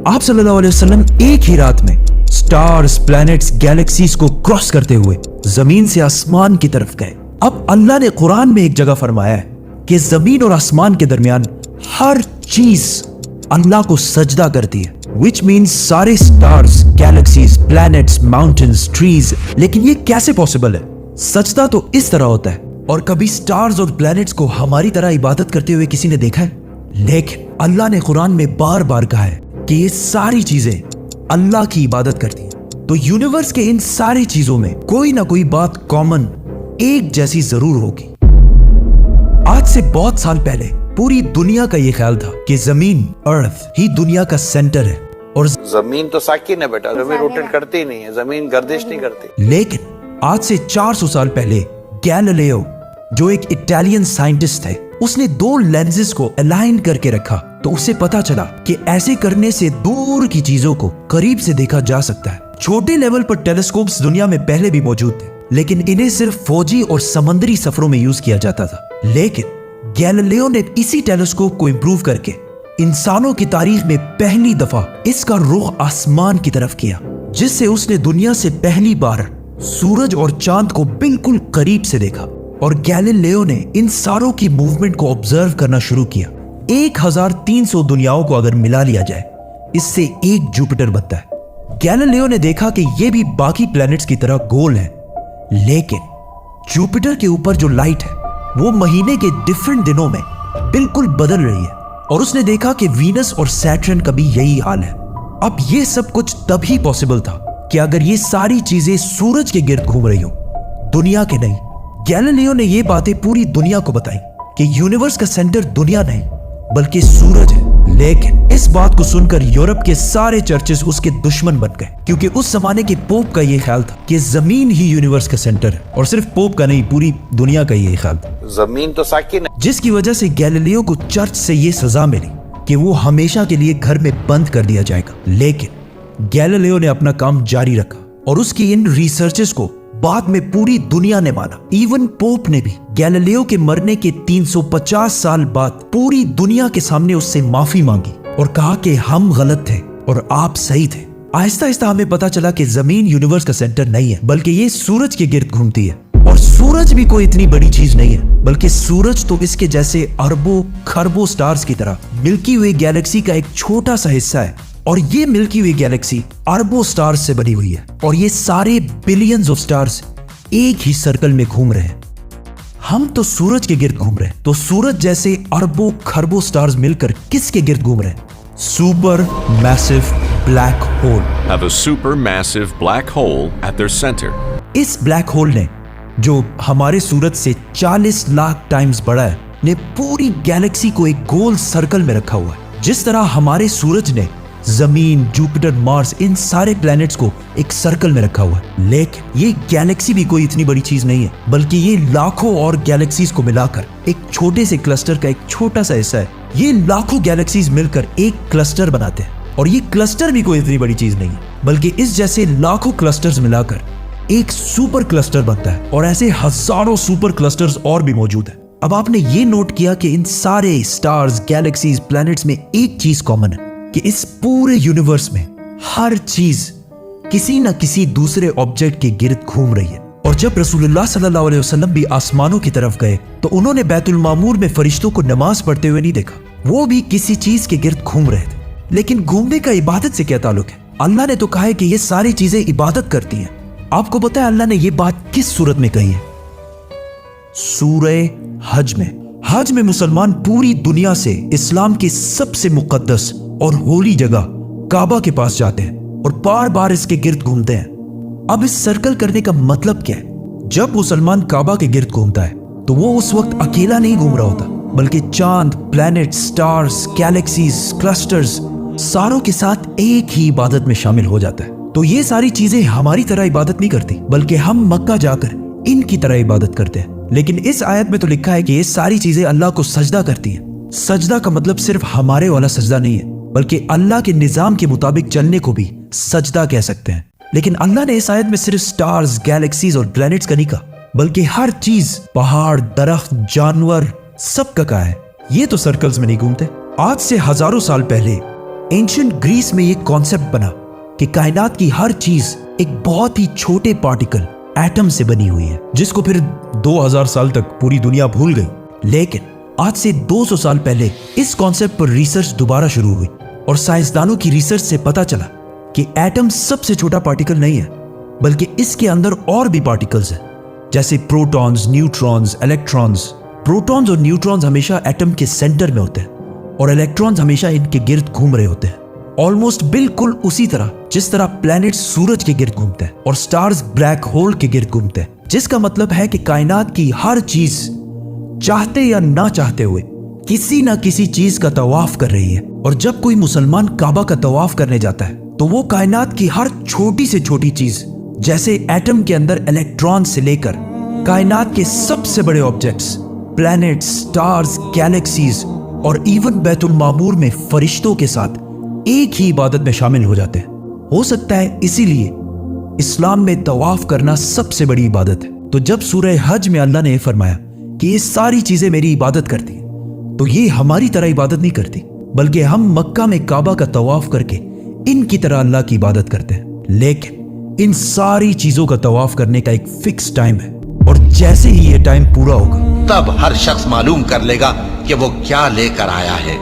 आप सल्लल्लाहु अलैहि वसल्लम एक ही रात में स्टार्स, प्लैनेट्स, गैलेक्सीज को क्रॉस करते हुए जमीन से आसमान की तरफ गए। अब अल्लाह ने कुरान में एक जगह फरमाया है कि जमीन और आसमान के दरमियान हर चीज अल्लाह को सजदा करती है, विच मीन्स सारे stars, galaxies, planets, mountains, trees. लेकिन ये कैसे पॉसिबल है? सजदा तो इस तरह होता है। और कभी स्टार्स और प्लैनेट्स को हमारी तरह इबादत करते हुए किसी ने देखा है? लेकिन अल्लाह ने कुरान में बार बार कहा है कि ये सारी चीजें अल्लाह की इबादत करती हैं। तो यूनिवर्स के इन सारी चीजों में कोई ना कोई बात कॉमन, एक जैसी जरूर होगी। आज से बहुत साल पहले पूरी दुनिया का ये ख्याल था कि जमीन, अर्थ ही दुनिया का सेंटर है। और जमीन तो साकिन है बेटा, जमीन रोटेट करती ही नहीं है, जमीन गर्दिश नहीं करती। लेकिन आज से 400 साल पहले गैलीलियो, जो एक इटालियन साइंटिस्ट थे, उसने दो लेंसेज को अलाइन करके रखा तो उसे पता चला कि ऐसे करने से दूर की चीजों को करीब से देखा जा सकता है। छोटे लेवल पर टेलीस्कोप्स दुनिया में पहले भी मौजूद थे, लेकिन इन्हें सिर्फ फौजी और समुद्री सफरों में यूज किया जाता था। लेकिन गैलीलियो ने इसी टेलीस्कोप को इंप्रूव करके इंसानों की तारीख में पहली दफा इसका रुख आसमान की तरफ किया, जिससे उसने दुनिया से पहली बार सूरज और चांद को बिल्कुल करीब से देखा। और गैलीलियो ने इन सारों की मूवमेंट को ऑब्जर्व करना शुरू किया। 1300 दुनियाओं को अगर मिला लिया जाए, इससे एक जुपिटर बनता है। गैलीलियो ने देखा कि ये भी बाकी प्लैनेट्स की तरह गोल है, लेकिन जुपिटर के ऊपर जो लाइट है वो महीने के डिफरेंट दिनों में बिल्कुल बदल रही है। और उसने देखा कि वीनस और सैटर्न का भी यही हाल है। अब ये सब कुछ तभी पॉसिबल था कि अगर ये सारी चीजें सूरज के गिर्द घूम रही हो, दुनिया के नहीं। गैलीलियो ने ये बातें पूरी दुनिया को बताई कि यूनिवर्स का सेंटर दुनिया नहीं बल्कि सूरज है। लेकिन इस बात को सुनकर यूरोप के सारे चर्चेस उसके दुश्मन बन गए, क्योंकि उस जमाने के पोप का ये ख्याल था कि जमीन ही यूनिवर्स का सेंटर है। और सिर्फ पोप का नहीं, पूरी दुनिया का ये ख्याल था। जमीन तो साकिन है। जिसकी वजह से गैलीलियो को चर्च से ये सजा मिली कि वो हमेशा के लिए घर में बंद कर दिया जाएगा। लेकिन गैलीलियो ने अपना काम जारी रखा और उसकी इन रिसर्चेस को बाद में पूरी दुनिया ने माना। इवन पोप ने भी गैलीलियो के मरने के 350 साल बाद पूरी दुनिया के सामने उससे माफी मांगी और कहा कि हम गलत थे और आप सही थे। आहिस्ता आहिस्ता हमें पता चला कि जमीन यूनिवर्स का सेंटर नहीं है, बल्कि ये सूरज के गिर्द घूमती है। और सूरज भी कोई इतनी बड़ी चीज नहीं है, बल्कि सूरज तो इसके जैसे अरबों खरबों स्टार्स की तरह मिल्की वे गैलेक्सी का एक छोटा सा हिस्सा है। और ये मिल्की हुई गैलेक्सी अरबों स्टार्स से बनी हुई है और ये सारे बिलियंस ऑफ स्टार्स एक ही सर्कल में घूम रहे हैं। हम तो सूरज के गिर्द घूम रहे हैं, तो सूरज जैसे अरबों खरबों स्टार्स मिलकर किसके गिर्द घूम रहे हैं? Super massive black hole. Have a supermassive black hole at their center. इस ब्लैक होल ने, जो हमारे सूरज से 40 लाख टाइम्स बड़ा है, ने पूरी गैलेक्सी को एक गोल सर्कल में रखा हुआ है। जिस तरह हमारे सूरज ने जमीन, जुपिटर, मार्स, इन सारे प्लैनेट्स को एक सर्कल में रखा हुआ है। लेकिन ये गैलेक्सी भी कोई इतनी बड़ी चीज नहीं है, बल्कि ये लाखों और गैलेक्सीज को मिलाकर एक छोटे से क्लस्टर का एक छोटा सा हिस्सा है। ये लाखों गैलेक्सीज मिलकर एक क्लस्टर बनाते हैं और ये क्लस्टर भी कोई इतनी बड़ी चीज नहीं है, बल्कि इस जैसे लाखों क्लस्टर्स मिलाकर एक सुपर क्लस्टर बनता है। और ऐसे हजारों सुपर क्लस्टर्स और भी मौजूद है। अब आपने ये नोट किया कि इन सारे स्टार्स, गैलेक्सीज, प्लैनेट्स में एक चीज कॉमन है कि इस पूरे यूनिवर्स में हर चीज किसी न किसी दूसरे ऑब्जेक्ट के गिर्द घूम रही है। और जब रसूलुल्लाह सल्लल्लाहु अलैहि वसल्लम भी आसमानों की तरफ गए तो उन्होंने बैतुल मामूर में फरिश्तों को नमाज पढ़ते हुए नहीं देखा, वो भी किसी चीज के गिर्द घूम रहे थे। लेकिन घूमने का इबादत से क्या ताल्लुक है? अल्लाह ने तो कहा है कि ये सारी चीजें इबादत करती हैं। आपको पता है अल्लाह ने ये बात किस सूरत में कही है? सूरह हज में। हज में मुसलमान पूरी दुनिया से इस्लाम की सबसे मुकद्दस और होली जगह काबा के पास जाते हैं और बार बार इसके गिर्द घूमते हैं। अब इस सर्कल करने का मतलब क्या है? जब मुसलमान काबा के गिर्द घूमता है तो वो उस वक्त अकेला नहीं घूम रहा होता, बल्कि चांद, प्लैनेट, स्टार्स, गैलेक्सीज, क्लस्टर्स सारों के साथ एक ही इबादत में शामिल हो जाता है। तो ये सारी चीजें हमारी तरह इबादत नहीं करती, बल्कि हम मक्का जाकर इनकी तरह इबादत करते हैं। लेकिन इस आयत में तो लिखा है कि ये सारी चीजें अल्लाह को सजदा करती हैं। सजदा का मतलब सिर्फ हमारे वाला सजदा नहीं है, बल्कि अल्लाह के निजाम के मुताबिक चलने को भी सजदा कह सकते हैं। लेकिन अल्लाह ने इस आयत में सिर्फ स्टार्स, गैलेक्सीज और प्लैनेट्स का नहीं कहा, बल्कि हर चीज, पहाड़, दरख्त, जानवर, सब का कहा है। ये तो सर्कल्स में नहीं घूमते। आज से हजारों साल पहले एंशिएंट ग्रीस में ये कॉन्सेप्ट बना कि कायनात की हर चीज एक बहुत ही छोटे पार्टिकल एटम से बनी हुई है, जिसको फिर 2000 साल तक पूरी दुनिया भूल गई। लेकिन आज से 200 साल पहले इस कॉन्सेप्ट पर रिसर्च दोबारा शुरू हुई और साइंसदानों की रिसर्च से पता चला कि एटम सबसे छोटा पार्टिकल नहीं है, बल्कि इसके अंदर और भी पार्टिकल्स हैं, जैसे प्रोटॉन्स, न्यूट्रॉन्स, इलेक्ट्रॉन्स। प्रोटॉन्स और न्यूट्रॉन्स हमेशा एटम के सेंटर में होते हैं और इलेक्ट्रॉन्स हमेशा इनके गिर्द घूम रहे होते हैं, ऑलमोस्ट बिल्कुल उसी तरह जिस तरह प्लैनेट सूरज के गिर्द घूमते हैं और स्टार्स ब्लैक होल के गिर्द घूमते हैं। जिसका मतलब है कि कायनात की हर चीज चाहते या ना चाहते हुए किसी ना किसी चीज का तवाफ कर रही है। और जब कोई मुसलमान काबा का तवाफ करने जाता है तो वो कायनात की हर छोटी से छोटी चीज, जैसे एटम के अंदर इलेक्ट्रॉन से लेकर कायनात के सबसे बड़े ऑब्जेक्ट्स, प्लैनेट्स, स्टार्स, गैलेक्सीज और इवन बैतुल मामूर में फरिश्तों के साथ एक ही इबादत में शामिल हो जाते हैं। हो सकता है इसीलिए इस्लाम में तवाफ करना सबसे बड़ी इबादत है। तो जब सूरह हज में अल्लाह ने फरमाया कि ये सारी चीजें मेरी इबादत करती हैं, तो ये हमारी तरह इबादत नहीं करती, बल्कि हम मक्का में काबा का तवाफ करके इनकी तरह अल्लाह की इबादत करते हैं। लेकिन इन सारी चीजों का तवाफ करने का एक फिक्स टाइम है और जैसे ही ये टाइम पूरा होगा तब हर शख्स मालूम कर लेगा कि वो क्या लेकर आया है।